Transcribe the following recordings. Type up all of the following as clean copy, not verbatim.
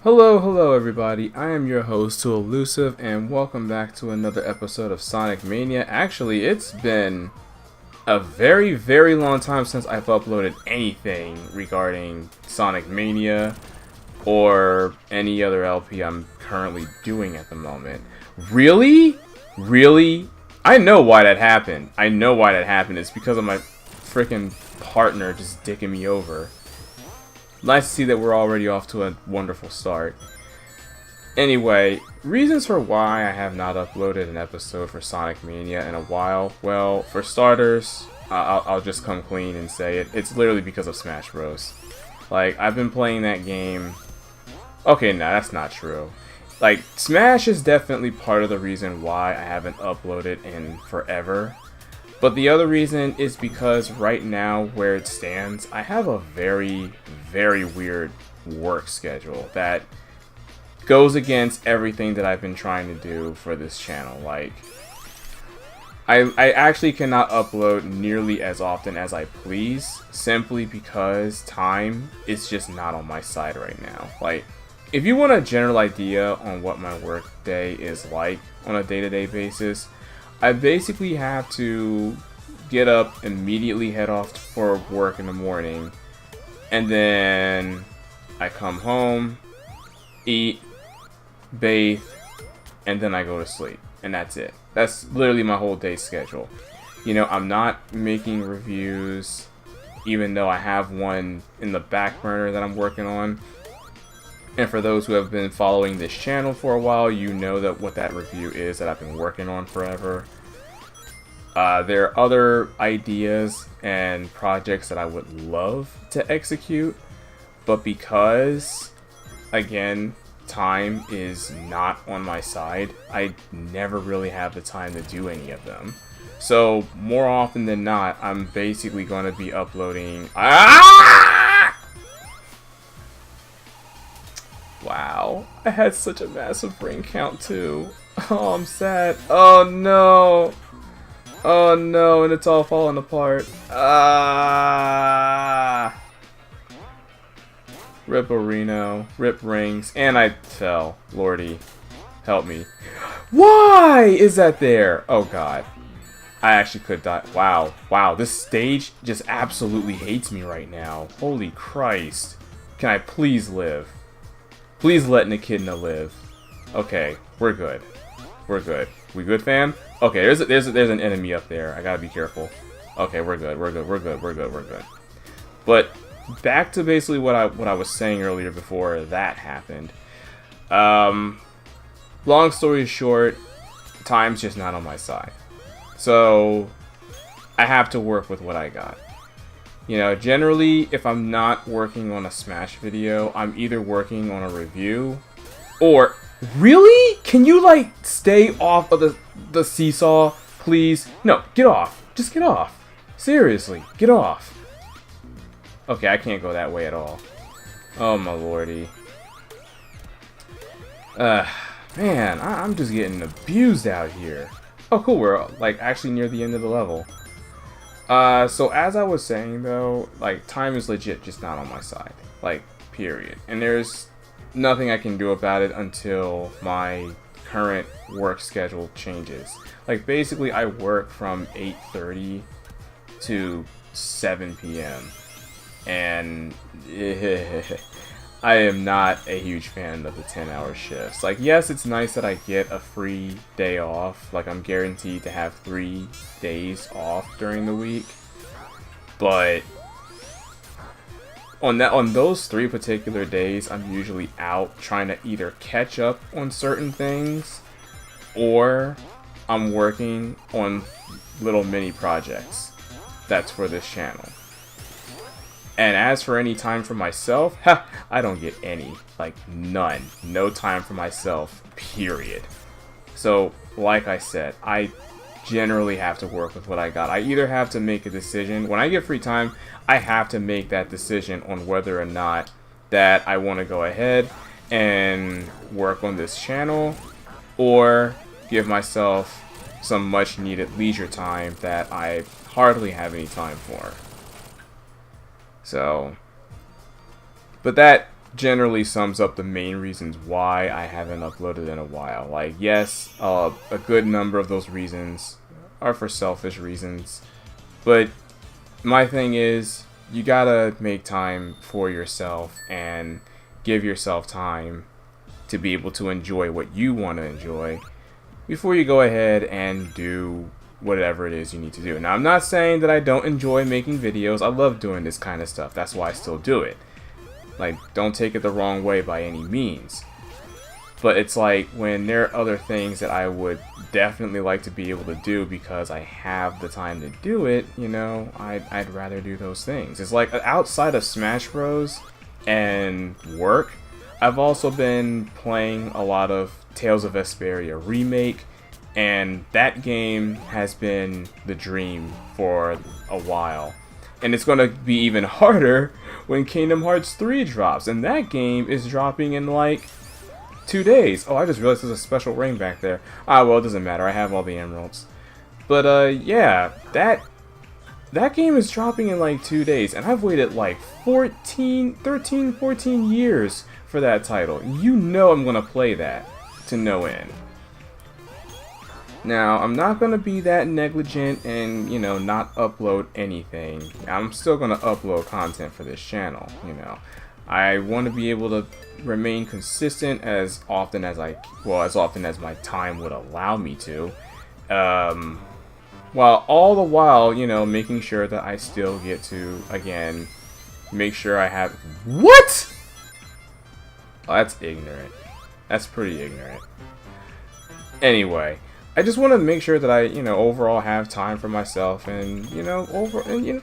Hello everybody. I am your host, Too Elusive, and welcome back to another episode of Sonic Mania. Actually, it's been a very long time since I've uploaded anything regarding Sonic Mania or any other LP I'm currently doing at the moment. Really? Really? I know why that happened. It's because of my freaking partner just dicking me over. Nice to see that we're already off to a wonderful start. Anyway, reasons for why I have not uploaded an episode for Sonic Mania in a while. Well, for starters, I'll just come clean and say it. It's literally because of Smash Bros. Like, I've been playing that game... Okay, no, that's not true. Like, Smash is definitely part of the reason why I haven't uploaded in forever. But the other reason is because right now, where it stands, I have a very weird work schedule that goes against everything that I've been trying to do for this channel. Like, I actually cannot upload nearly as often as I please, simply because time is just not on my side right now. Like, if you want a general idea on what my work day is like on a day-to-day basis, I basically have to get up, immediately head off for work in the morning, and then I come home, eat, bathe, and then I go to sleep. And that's it. That's literally my whole day schedule. You know, I'm not making reviews, even though I have one in the back burner that I'm working on. And for those who have been following this channel for a while, you know that what that review is that I've been working on forever. There are other ideas and projects that I would love to execute, but because, again, time is not on my side, I never really have the time to do any of them. So, more often than not, I'm basically going to be uploading... Wow, I had such a massive ring count too. Oh, I'm sad. Oh no! Oh no, and it's all falling apart. Rip Reno, rip rings, and I fell. Lordy, help me. Why is that there? Oh god. I actually could die. Wow, this stage just absolutely hates me right now. Holy Christ. Can I please live? Please let Nikidna live. Okay, we're good. We're good. We good, fam? Okay, there's an enemy up there. I gotta be careful. Okay, we're good. We're good. But back to basically what I was saying earlier before that happened. Long story short, time's just not on my side. So I have to work with what I got. You know, generally, if I'm not working on a Smash video, I'm either working on a review or... Really? Can you, like, stay off of the seesaw, please? No, get off. Just get off. Seriously, get off. Okay, I can't go that way at all. Oh, my lordy. Man, I'm just getting abused out here. Oh, cool, we're, like, actually near the end of the level. So as I was saying, though, like, time is legit just not on my side. Like, period. And there's nothing I can do about it until my current work schedule changes. Like, basically, I work from 8:30 to 7 p.m. And I am not a huge fan of the 10-hour shifts. Like, yes, it's nice that I get a free day off. Like, I'm guaranteed to have 3 days off during the week. But on those 3 particular days, I'm usually out trying to either catch up on certain things, or I'm working on little mini projects that's for this channel. And as for any time for myself, I don't get any. Like, none. No time for myself, period. So, like I said, I generally have to work with what I got. I either have to make a decision. When I get free time, I have to make that decision on whether or not that I want to go ahead and work on this channel, or give myself some much needed leisure time that I hardly have any time for. So, but that generally sums up the main reasons why I haven't uploaded in a while. Like, yes, a good number of those reasons are for selfish reasons, but my thing is, you gotta make time for yourself and give yourself time to be able to enjoy what you want to enjoy before you go ahead and do whatever it is you need to do. Now, I'm not saying that I don't enjoy making videos. I love doing this kind of stuff. That's why I still do it. Like, don't take it the wrong way by any means. But it's like, when there are other things that I would definitely like to be able to do because I have the time to do it, you know, I'd rather do those things. It's like, outside of Smash Bros. And work, I've also been playing a lot of Tales of Vesperia Remake, and that game has been the dream for a while. And it's going to be even harder when Kingdom Hearts 3 drops, and that game is dropping in like 2 days. Oh, I just realized there's a special ring back there. Ah, well, it doesn't matter. I have all the emeralds. But, yeah, that game is dropping in like 2 days, and I've waited like 13, 14 years for that title. You know I'm going to play that to no end. Now, I'm not going to be that negligent and, you know, not upload anything. I'm still going to upload content for this channel, you know. I want to be able to remain consistent as often as as often as my time would allow me to. While all the while, you know, making sure that I still get to, again, make sure I have... What?! Oh, that's ignorant. That's pretty ignorant. Anyway, I just want to make sure that I, you know, overall have time for myself and, you know,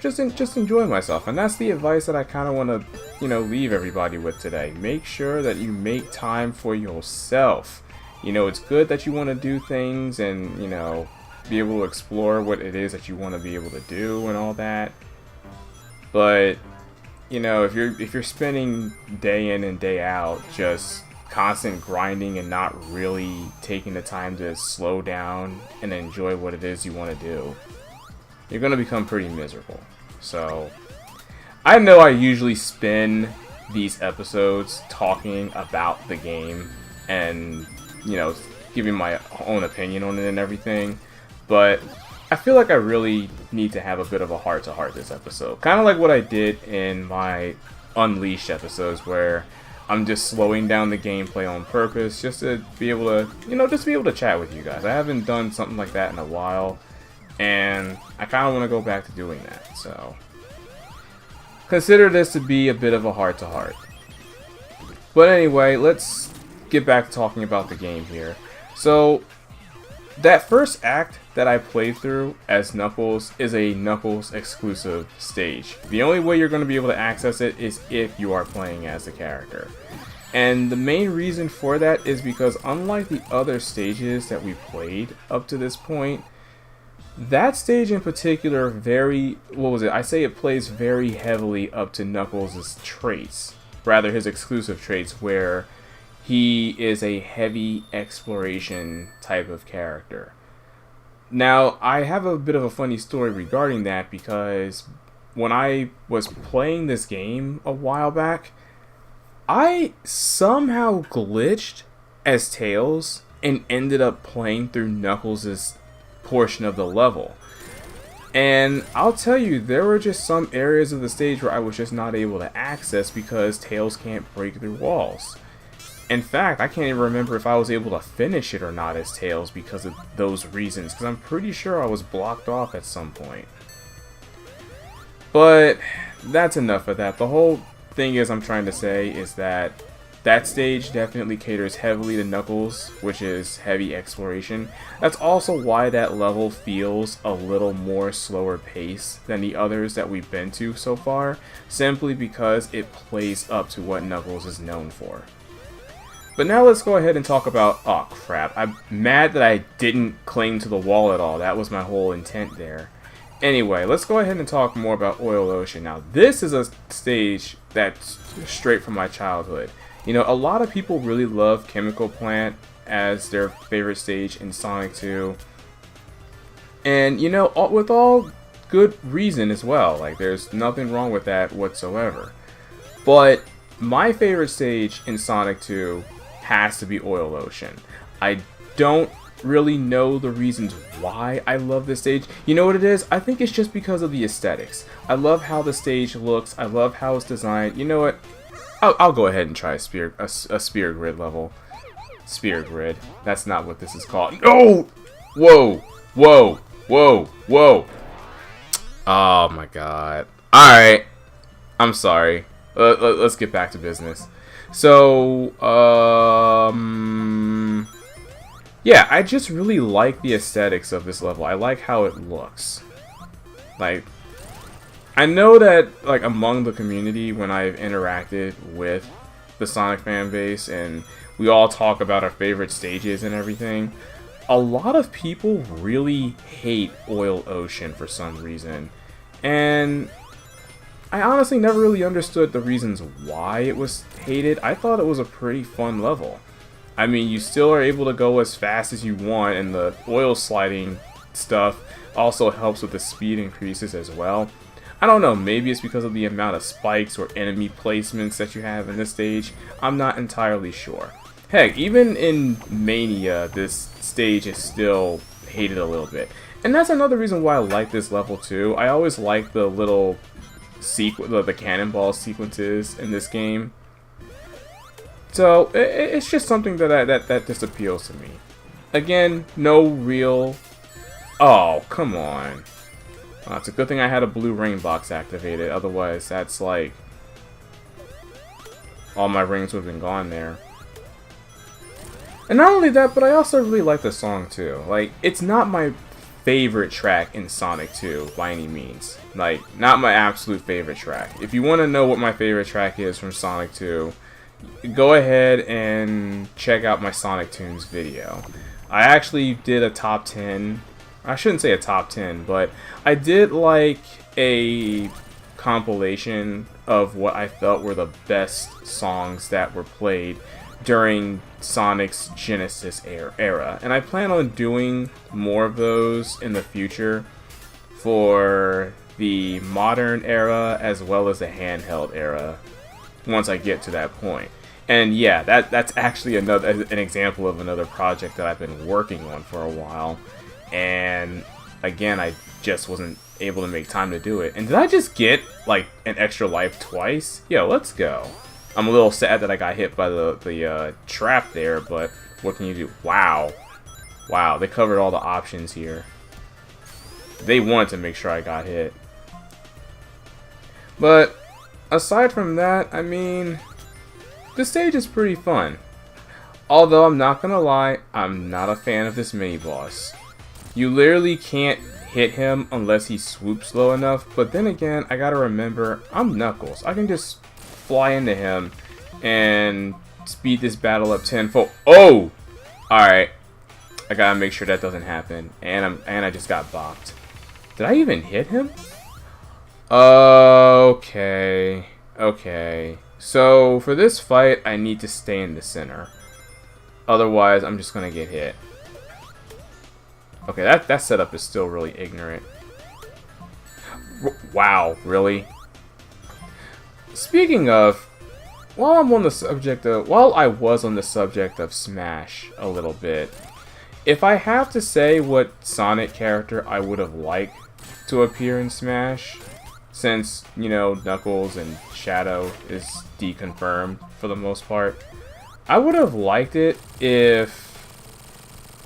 just enjoy myself. And that's the advice that I kind of want to, you know, leave everybody with today. Make sure that you make time for yourself. You know, it's good that you want to do things and, you know, be able to explore what it is that you want to be able to do and all that. But, you know, if you're spending day in and day out just constant grinding and not really taking the time to slow down and enjoy what it is you want to do, you're going to become pretty miserable. So, I know I usually spend these episodes talking about the game and, you know, giving my own opinion on it and everything, but I feel like I really need to have a bit of a heart-to-heart this episode. Kind of like what I did in my Unleashed episodes, where I'm just slowing down the gameplay on purpose just to be able to, you know, just be able to chat with you guys. I haven't done something like that in a while, and I kind of want to go back to doing that. So, consider this to be a bit of a heart-to-heart. But anyway, let's get back to talking about the game here. So, that first act that I played through as Knuckles is a Knuckles exclusive stage. The only way you're going to be able to access it is if you are playing as the character. And the main reason for that is because, unlike the other stages that we played up to this point, that stage in particular I say it plays very heavily up to Knuckles' traits, rather his exclusive traits, where he is a heavy exploration type of character. Now, I have a bit of a funny story regarding that, because when I was playing this game a while back, I somehow glitched as Tails and ended up playing through Knuckles' portion of the level. And I'll tell you, there were just some areas of the stage where I was just not able to access because Tails can't break through walls. In fact, I can't even remember if I was able to finish it or not as Tails because of those reasons, because I'm pretty sure I was blocked off at some point. But that's enough of that. The whole thing I'm trying to say is that that stage definitely caters heavily to Knuckles, which is heavy exploration. That's also why that level feels a little more slower pace than the others that we've been to so far, simply because it plays up to what Knuckles is known for. But now let's go ahead and talk about... Oh, crap. I'm mad that I didn't cling to the wall at all. That was my whole intent there. Anyway, let's go ahead and talk more about Oil Ocean. Now, this is a stage that's straight from my childhood. You know, a lot of people really love Chemical Plant as their favorite stage in Sonic 2. And, you know, with all good reason as well. Like, there's nothing wrong with that whatsoever. But my favorite stage in Sonic 2 has to be Oil Ocean. I don't really know the reasons why I love this stage. You know what it is? I think it's just because of the aesthetics. I love how the stage looks. I love how it's designed. You know what? I'll go ahead and try a spear grid level. Spear grid. That's not what this is called. No! Whoa! Whoa! Whoa! Whoa! Oh my god. Alright. I'm sorry. Let's get back to business. So, yeah, I just really like the aesthetics of this level. I like how it looks. Like, I know that, like, among the community, when I've interacted with the Sonic fan base, and we all talk about our favorite stages and everything, a lot of people really hate Oil Ocean for some reason. And I honestly never really understood the reasons why it was hated. I thought it was a pretty fun level. I mean, you still are able to go as fast as you want, and the oil sliding stuff also helps with the speed increases as well. I don't know, maybe it's because of the amount of spikes or enemy placements that you have in this stage. I'm not entirely sure. Heck, even in Mania, this stage is still hated a little bit. And that's another reason why I like this level too. I always like the little the cannonball sequences in this game. So it's just something that just appeals to me. Again, no real. Oh, come on. Well, it's a good thing I had a blue ring box activated. Otherwise, that's like all my rings would have been gone there. And not only that, but I also really like the song too. Like, it's not my favorite track in Sonic 2 by any means. Like, not my absolute favorite track. If you want to know what my favorite track is from Sonic 2, go ahead and check out my Sonic Tunes video. I actually did a top 10. I shouldn't say a top 10, but I did like a compilation of what I felt were the best songs that were played during Sonic's Genesis era. And I plan on doing more of those in the future for the modern era as well as the handheld era once I get to that point. And yeah, that's actually an example of another project that I've been working on for a while. And again, I just wasn't able to make time to do it. And did I just get like an extra life twice? Yo, let's go. I'm a little sad that I got hit by the trap there, but what can you do? Wow. Wow, they covered all the options here. They wanted to make sure I got hit. But aside from that, I mean, the stage is pretty fun. Although I'm not gonna lie, I'm not a fan of this mini boss. You literally can't hit him unless he swoops low enough, but then again, I gotta remember, I'm Knuckles. I can just fly into him and speed this battle up tenfold. Oh! Alright. I gotta make sure that doesn't happen. And I just got bopped. Did I even hit him? Okay. Okay. So, for this fight, I need to stay in the center. Otherwise, I'm just gonna get hit. Okay, that setup is still really ignorant. Wow, really? Speaking of, while I was on the subject of Smash a little bit, if I have to say what Sonic character I would have liked to appear in Smash, since, you know, Knuckles and Shadow is deconfirmed for the most part, I would have liked it if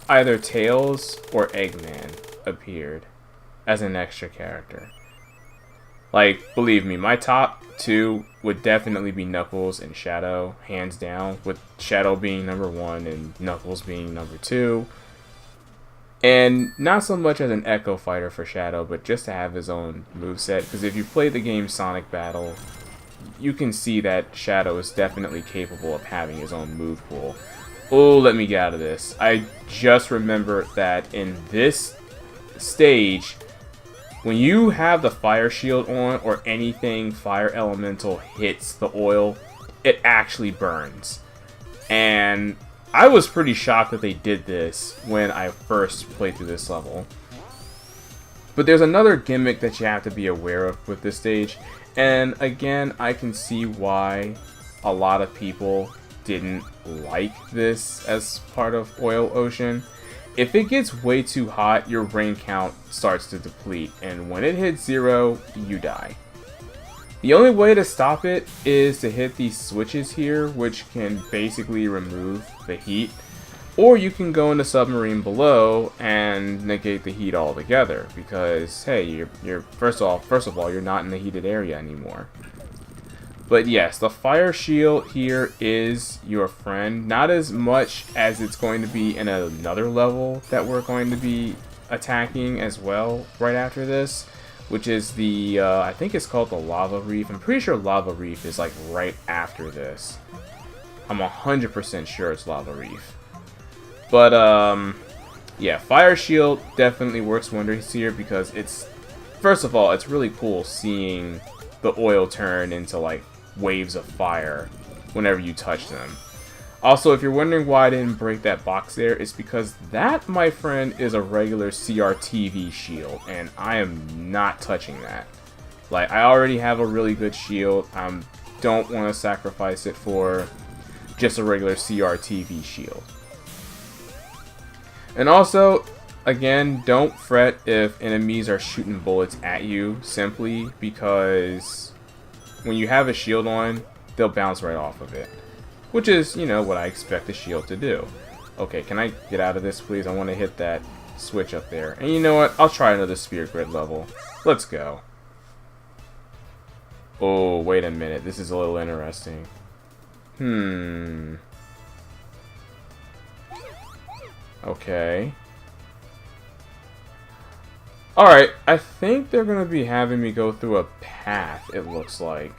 either Tails or Eggman appeared as an extra character. Like, believe me, my top two would definitely be Knuckles and Shadow, hands down, with Shadow being number 1 and Knuckles being number 2. And not so much as an Echo Fighter for Shadow, but just to have his own moveset, because if you play the game Sonic Battle, you can see that Shadow is definitely capable of having his own move pool. Oh, let me get out of this. I just remember that in this stage, when you have the fire shield on or anything fire elemental hits the oil, it actually burns. And I was pretty shocked that they did this when I first played through this level. But there's another gimmick that you have to be aware of with this stage. And again, I can see why a lot of people didn't like this as part of Oil Ocean. If it gets way too hot, your rain count starts to deplete, and when it hits 0, you die. The only way to stop it is to hit these switches here, which can basically remove the heat. Or you can go in the submarine below and negate the heat altogether, because hey, you're first of all, you're not in the heated area anymore. But yes, the fire shield here is your friend. Not as much as it's going to be in another level that we're going to be attacking as well right after this, which is the, I think it's called the Lava Reef. I'm pretty sure Lava Reef is like right after this. I'm 100% sure it's Lava Reef. But, yeah, Fire Shield definitely works wonders here because it's, first of all, it's really cool seeing the oil turn into, like, waves of fire whenever you touch them. Also, if you're wondering why I didn't break that box there, it's because that, my friend, is a regular CRTV shield, and I am not touching that. Like, I already have a really good shield. I don't want to sacrifice it for just a regular CRTV shield. And also, again, don't fret if enemies are shooting bullets at you, simply because when you have a shield on, they'll bounce right off of it. Which is, you know, what I expect the shield to do. Okay, can I get out of this, please? I want to hit that switch up there. And you know what? I'll try another Spirit Grid level. Let's go. Oh, wait a minute. This is a little interesting. Okay. Alright, I think they're going to be having me go through a path, it looks like.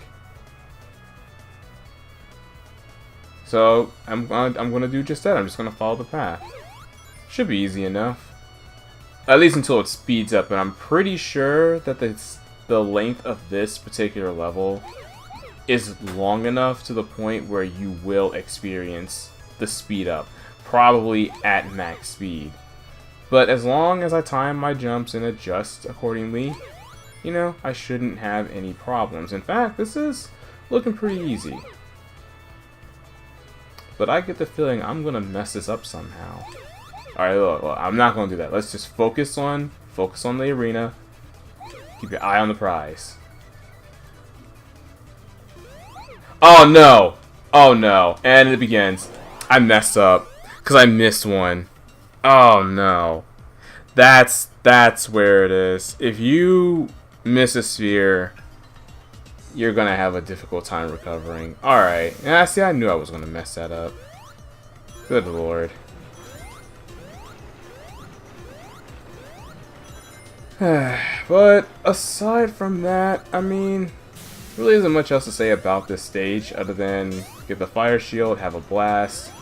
So, I'm gonna do just that. I'm just gonna follow the path. Should be easy enough. At least until it speeds up, and I'm pretty sure that the length of this particular level is long enough to the point where you will experience the speed up. Probably at max speed. But as long as I time my jumps and adjust accordingly, you know, I shouldn't have any problems. In fact, this is looking pretty easy. But I get the feeling I'm gonna mess this up somehow. Alright, look, I'm not gonna do that. Let's just focus on the arena. Keep your eye on the prize. Oh no! Oh no. And it begins. I messed up. Because I missed one. Oh no. That's where it is. If you miss a sphere, you're gonna have a difficult time recovering. Alright. Yeah, see, I knew I was gonna mess that up. Good lord. But aside from that, I mean, really isn't much else to say about this stage other than get the fire shield, have a blast,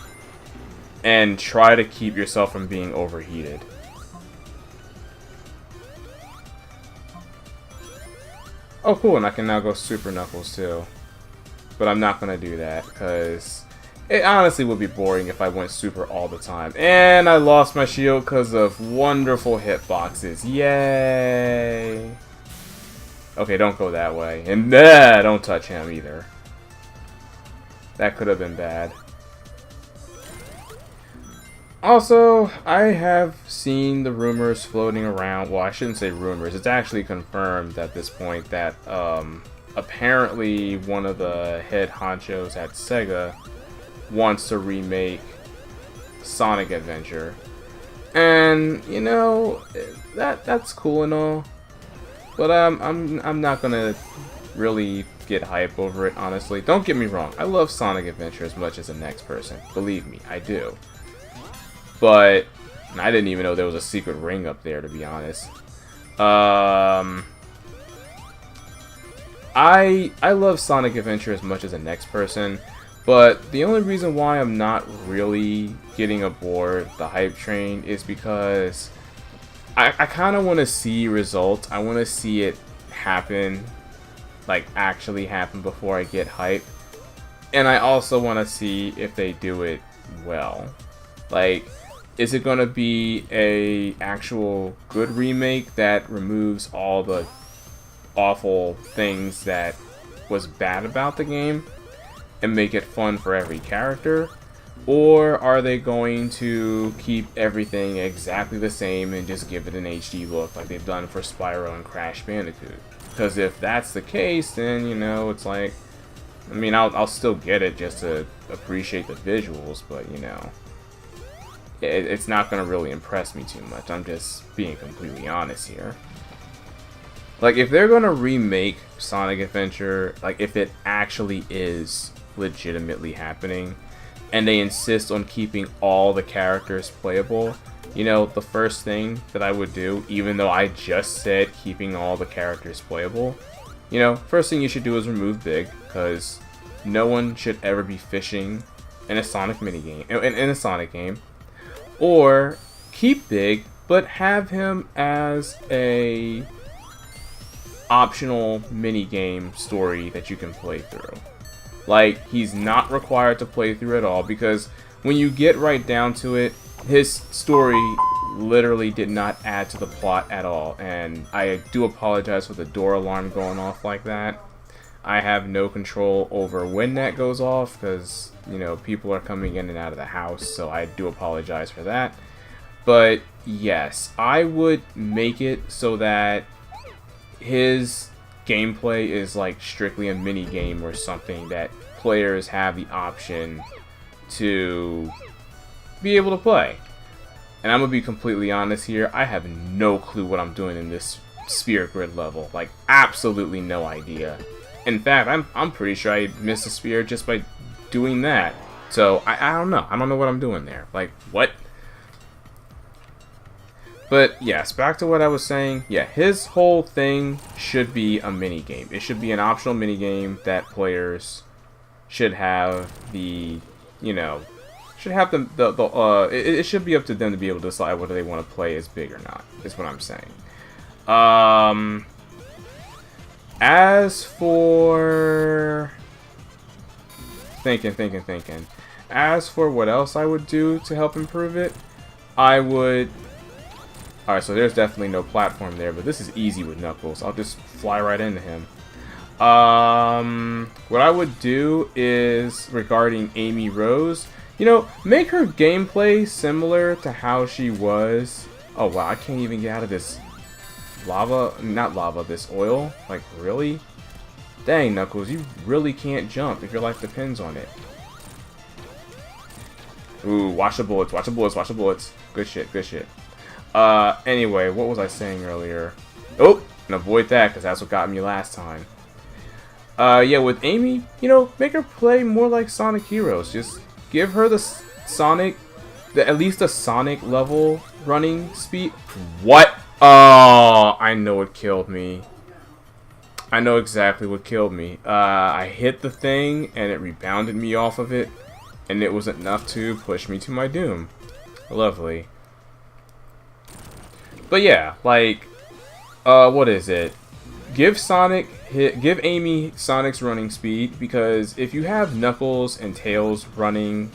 and try to keep yourself from being overheated. Oh cool, and I can now go Super Knuckles too. But I'm not going to do that, because it honestly would be boring if I went Super all the time. And I lost my shield because of wonderful hitboxes. Yay! Okay, don't go that way. And don't touch him either. That could have been bad. Also, I have seen the rumors floating around. Well, I shouldn't say rumors. It's actually confirmed at this point that apparently one of the head honchos at Sega wants to remake Sonic Adventure. And, you know, that's cool and all. But I'm not gonna really get hype over it, honestly. Don't get me wrong. I love Sonic Adventure as much as the next person. Believe me, I do. But I didn't even know there was a secret ring up there, to be honest. I love Sonic Adventure as much as the next person, but the only reason why I'm not really getting aboard the hype train is because I kind of want to see results. I want to see it happen, like actually happen before I get hype. And I also want to see if they do it well. Like, is it going to be a actual good remake that removes all the awful things that was bad about the game? and make it fun for every character? Or are they going to keep everything exactly the same and just give it an HD look like they've done for Spyro and Crash Bandicoot? Because if that's the case, then, you know, it's like, I mean, I'll still get it just to appreciate the visuals, but, you know, it's not going to really impress me too much. I'm just being completely honest here. Like, if they're going to remake Sonic Adventure, like, if it actually is legitimately happening, and they insist on keeping all the characters playable, you know, the first thing that I would do, even though I just said keeping all the characters playable, you know, first thing you should do is remove Big, because no one should ever be fishing in a Sonic minigame, in a Sonic game. Or keep Big, but have him as a optional minigame story that you can play through. Like, he's not required to play through at all, because when you get right down to it, his story literally did not add to the plot at all. And I do apologize for the door alarm going off like that. I have no control over when that goes off, because, you know, people are coming in and out of the house, so I do apologize for that. But yes, I would make it so that his gameplay is like strictly a mini game or something that players have the option to be able to play. And I'm gonna be completely honest here, I have no clue what I'm doing in this Spirit Grid level. Like, absolutely no idea. In fact, I'm pretty sure I missed a spear just by doing that. So I don't know. I don't know what I'm doing there. Like, what? But yes, back to what I was saying. Yeah, his whole thing should be a mini game. It should be an optional mini game that players should have the, you know, should have it should be up to them to be able to decide whether they want to play as Big or not, is what I'm saying. As for thinking. As for what else I would do to help improve it, I would... Alright, so there's definitely no platform there, but this is easy with Knuckles. I'll just fly right into him. What I would do is, regarding Amy Rose, you know, make her gameplay similar to how she was... Oh wow, I can't even get out of this this oil. Like, really? Dang, Knuckles, you really can't jump if your life depends on it. Ooh, watch the bullets, watch the bullets, watch the bullets. Good shit, good shit. Anyway, what was I saying earlier? Oh, and avoid that, because that's what got me last time. Yeah, with Amy, you know, make her play more like Sonic Heroes. Just give her the Sonic, at least a Sonic level running speed. What? Oh, I know what killed me. I know exactly what killed me. I hit the thing, and it rebounded me off of it, and it was enough to push me to my doom. Lovely. But yeah, like, what is it? Give Amy Sonic's running speed, because if you have Knuckles and Tails running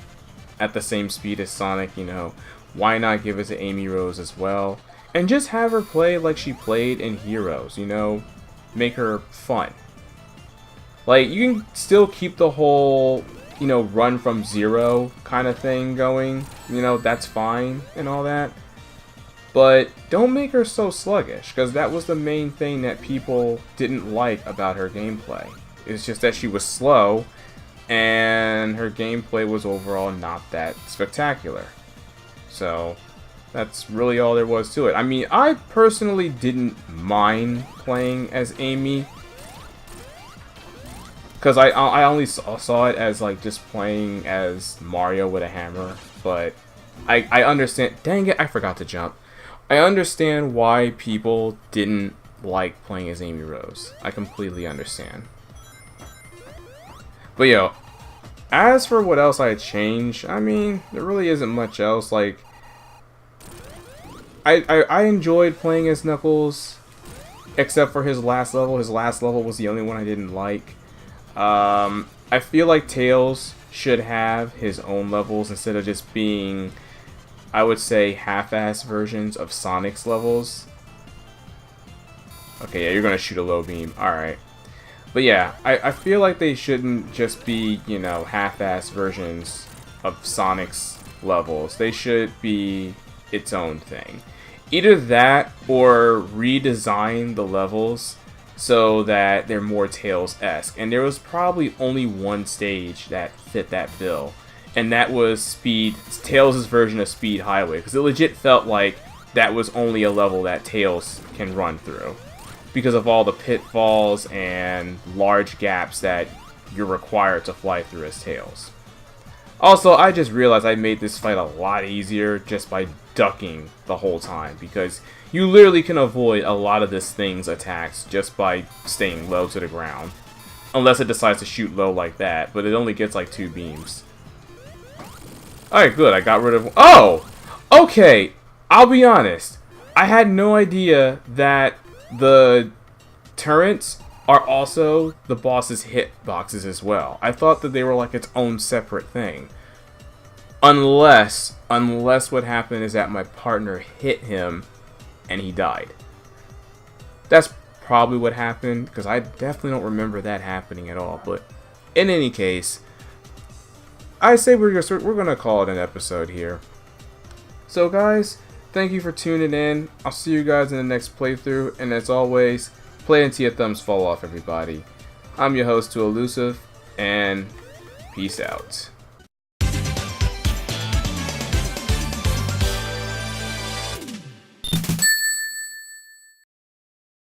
at the same speed as Sonic, you know, why not give it to Amy Rose as well? And just have her play like she played in Heroes, you know? Make her fun. Like, you can still keep the whole, you know, run from zero kind of thing going. You know, that's fine and all that. But don't make her so sluggish, because that was the main thing that people didn't like about her gameplay. It's just that she was slow, and her gameplay was overall not that spectacular. So that's really all there was to it. I mean, I personally didn't mind playing as Amy, because I only saw it as like just playing as Mario with a hammer. But I understand. Dang it, I forgot to jump. I understand why people didn't like playing as Amy Rose. I completely understand. But yo, as for what else I changed, I mean, there really isn't much else. Like, I enjoyed playing as Knuckles, except for his last level. His last level was the only one I didn't like. I feel like Tails should have his own levels instead of just being, I would say, half-ass versions of Sonic's levels. Okay, yeah, you're gonna shoot a low beam. Alright. But yeah, I feel like they shouldn't just be, you know, half-ass versions of Sonic's levels. They should be its own thing. Either that or redesign the levels so that they're more Tails-esque. And there was probably only one stage that fit that bill, and that was Tails' version of Speed Highway, because it legit felt like that was only a level that Tails can run through, because of all the pitfalls and large gaps that you're required to fly through as Tails. Also, I just realized I made this fight a lot easier just by ducking the whole time, because you literally can avoid a lot of this thing's attacks just by staying low to the ground. Unless it decides to shoot low like that, but it only gets like 2 beams. Alright, good, I got rid of... Oh! Okay, I'll be honest. I had no idea that the turrets are also the boss's hitboxes as well. I thought that they were like its own separate thing. Unless what happened is that my partner hit him and he died. That's probably what happened, because I definitely don't remember that happening at all. But in any case, I say we're gonna call it an episode here. So guys, thank you for tuning in. I'll see you guys in the next playthrough, and as always, play until your thumbs fall off, everybody. I'm your host, Too Elusive, and peace out.